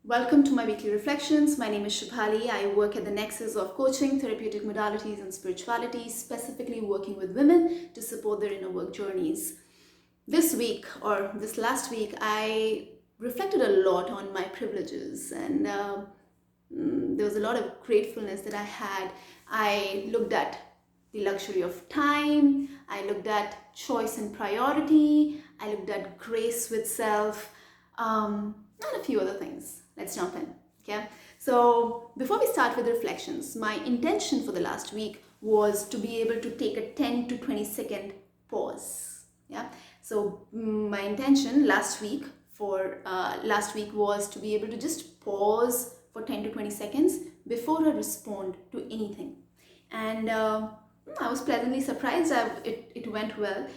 Welcome to my weekly reflections. My name is Shubhali. I work at the nexus of coaching, therapeutic modalities, and spirituality, specifically working with women to support their inner work journeys. This week, or this last week, I reflected a lot on my privileges, and there was a lot of gratefulness that I had. I looked at the luxury of time, I looked at choice and priority, I looked at grace with self, and a few other things. Let's jump in. Okay. So before we start with reflections, my intention for the last week was to be able to take a 10 to 20-second pause. Yeah. So my intention last week was to be able to just pause for 10 to 20 seconds before I respond to anything. And I was pleasantly surprised. It went well.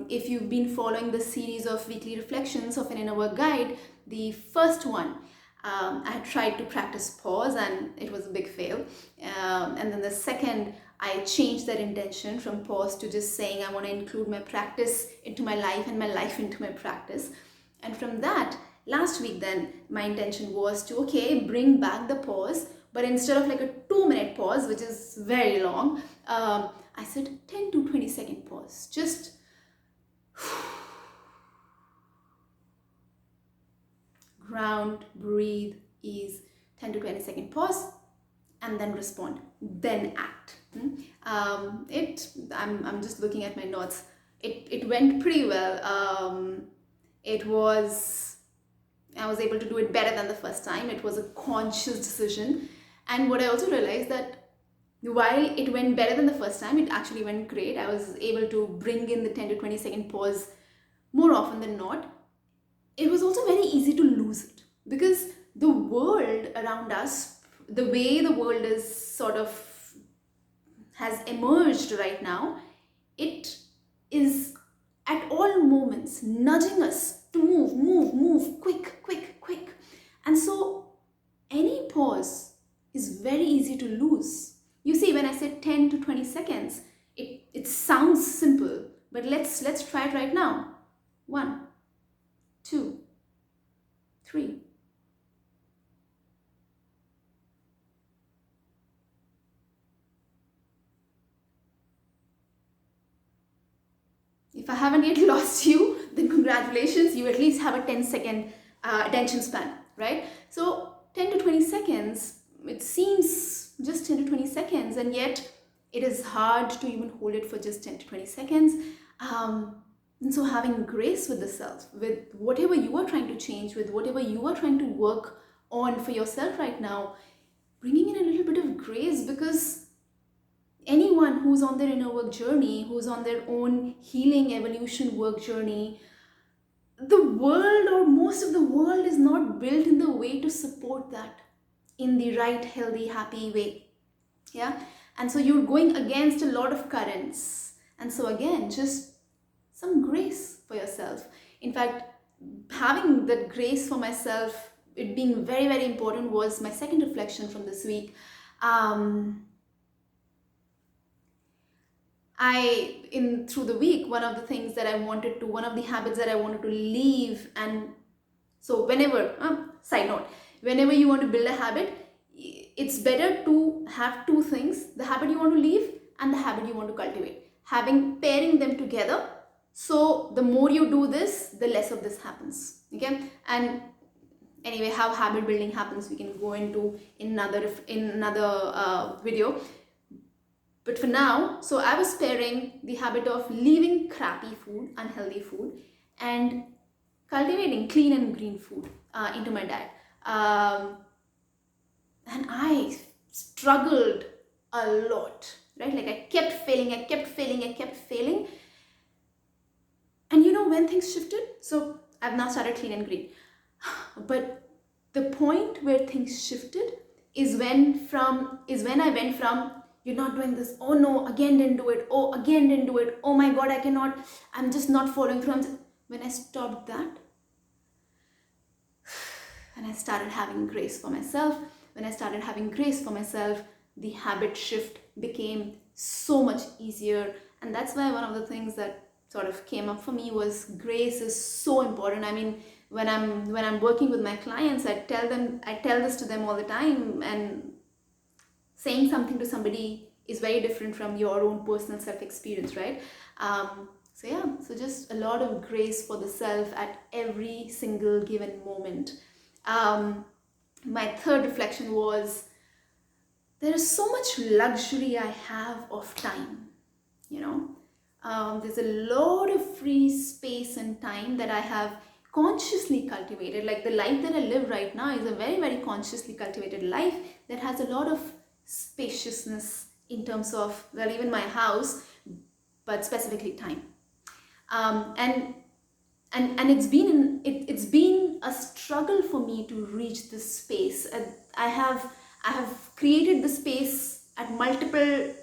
If you've been following the series of weekly reflections of an inner work guide, the first one, I had tried to practice pause and it was a big fail. And then the second, I changed that intention from pause to just saying I want to include my practice into my life and my life into my practice. And from that, last week then, my intention was to, bring back the pause, but instead of like a 2-minute pause, which is very long, I said 10 to 20-second pause. Just ground, breathe, ease, 10 to 20-second pause, and then respond, then act. I'm just looking at my notes. It went pretty well. I was able to do it better than the first time. It was a conscious decision. And what I also realized that while it went better than the first time, it actually went great. I was able to bring in the 10 to 20-second pause more often than not. It was also very easy to lose it because the world around us, the way the world is sort of has emerged right now, it is at all moments nudging us to move, quick. And so any pause is very easy to lose. You see, when I said 10 to 20 seconds, it sounds simple, but let's try it right now. 1, 2, 3. If I haven't yet lost you, then congratulations, you at least have a 10-second attention span, right? So 10 to 20 seconds, it seems just 10 to 20 seconds, and yet it is hard to even hold it for just 10 to 20 seconds. And so having grace with the self, with whatever you are trying to change, with whatever you are trying to work on for yourself right now, bringing in a little bit of grace, because anyone who's on their inner work journey, who's on their own healing evolution work journey, the world or most of the world is not built in the way to support that in the right, healthy, happy way. Yeah. And so you're going against a lot of currents. And so again, just some grace for yourself. In fact, having that grace for myself, it being very, very important, was my second reflection from this week. Through the week, one of the habits that I wanted to leave, and so side note, whenever you want to build a habit, it's better to have two things: the habit you want to leave and the habit you want to cultivate, pairing them together. So the more you do this, the less of this happens. Okay. And anyway, how habit building happens, we can go into in another video. But for now, so I was pairing the habit of leaving crappy food, unhealthy food, and cultivating clean and green food into my diet. And I struggled a lot, right? Like I kept failing. And you know when things shifted? So I've now started clean and green. But the point where things shifted is when I went from, you're not doing this, oh no, again didn't do it, oh my god, I cannot, I'm just not following through. When I stopped that, and I started having grace for myself, the habit shift became so much easier. And that's why one of the things that sort of came up for me was grace is so important. I mean, when I'm working with my clients, I tell this to them all the time, and saying something to somebody is very different from your own personal self experience, right? So yeah, so just a lot of grace for the self at every single given moment. My third reflection was, there is so much luxury I have of time, you know. There's a lot of free space and time that I have consciously cultivated. Like the life that I live right now is a very, very consciously cultivated life that has a lot of spaciousness in terms of, well, even my house, but specifically time. And it's been a struggle for me to reach this space. I have created the space at multiple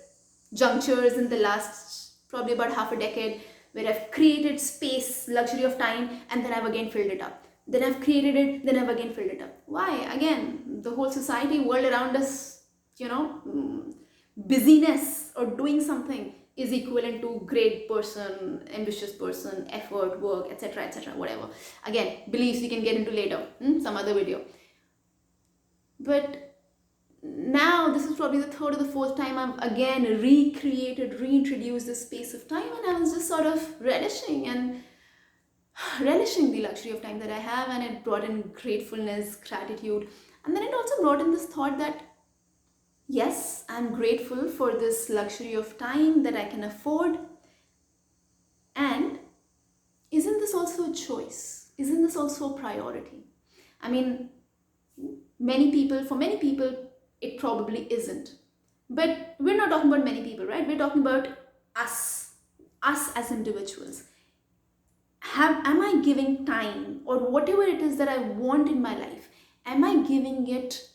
junctures in the last probably about half a decade, where I've created space, luxury of time, and then I've again filled it up. Then I've created it, then I've again filled it up. Why? Again, the whole society, world around us, busyness or doing something is equivalent to great person, ambitious person, effort, work, etc., whatever. Again, beliefs we can get into later, some other video. But now this is probably the third or the fourth time I've again reintroduced this space of time, and I was just sort of relishing the luxury of time that I have, and it brought in gratefulness, gratitude, and then it also brought in this thought that yes, I'm grateful for this luxury of time that I can afford, and isn't this also a choice? Isn't this also a priority? I mean, for many people, it probably isn't. But we're not talking about many people, right? We're talking about us as individuals. Am I giving time, or whatever it is that I want in my life, am I giving it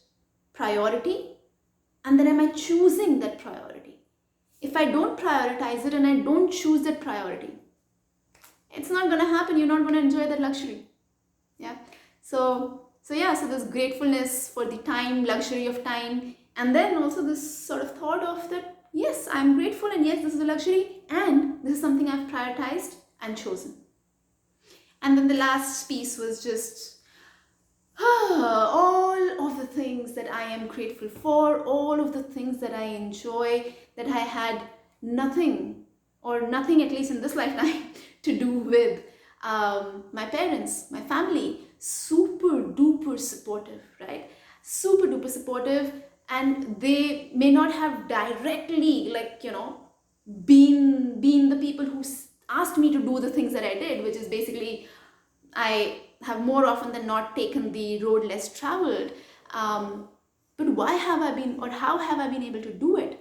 priority? And then am I choosing that priority? If I don't prioritize it and I don't choose that priority, it's not going to happen. You're not going to enjoy that luxury. Yeah. So this gratefulness for the time, luxury of time, and then also this sort of thought of that, yes, I'm grateful, and yes, this is a luxury, and this is something I've prioritized and chosen. And then the last piece was just all of the things that I am grateful for, all of the things that I enjoy, that I had nothing at least in this lifetime to do with. My parents, my family, super duper supportive, right? Super duper supportive, and they may not have directly, been the people who asked me to do the things that I did, which is basically, I have more often than not taken the road less traveled. But why have I been, or how have I been able to do it?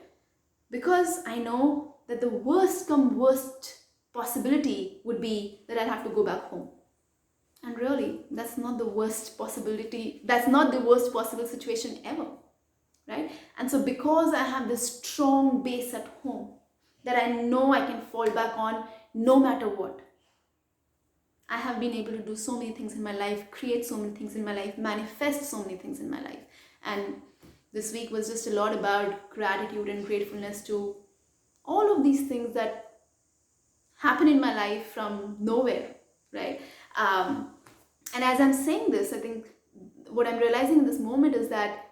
Because I know that the worst come worst possibility would be that I'd have to go back home. And really, that's not the worst possibility. That's not the worst possible situation ever, right? And so because I have this strong base at home that I know I can fall back on no matter what, I have been able to do so many things in my life, create so many things in my life, manifest so many things in my life. And this week was just a lot about gratitude and gratefulness to all of these things that happen in my life from nowhere, right? And as I'm saying this, I think what I'm realizing in this moment is that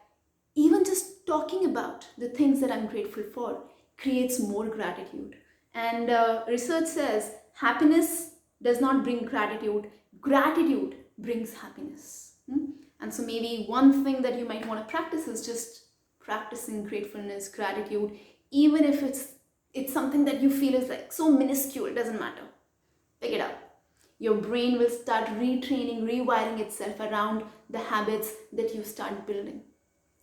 even just talking about the things that I'm grateful for creates more gratitude. And research says happiness does not bring gratitude, gratitude brings happiness. And so maybe one thing that you might want to practice is just practicing gratefulness, gratitude, even if it's something that you feel is like so minuscule, it doesn't matter. Pick it up. Your brain will start retraining, rewiring itself around the habits that you start building.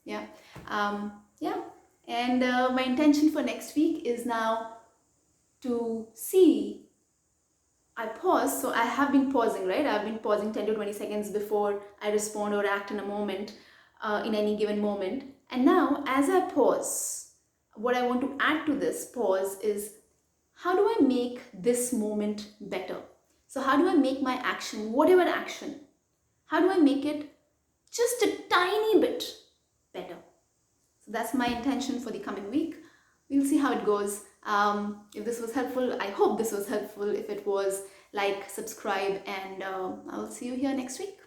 Yeah. And my intention for next week is now to see, I pause. So I have been pausing, right? I've been pausing 10 to 20 seconds before I respond or act in a moment, in any given moment. And now, as I pause, what I want to add to this pause is, how do I make this moment better? So how do I make my action, whatever action, how do I make it just a tiny bit better? So that's my intention for the coming week. We'll see how it goes. If this was helpful, I hope this was helpful. If it was, like, subscribe, and I'll see you here next week.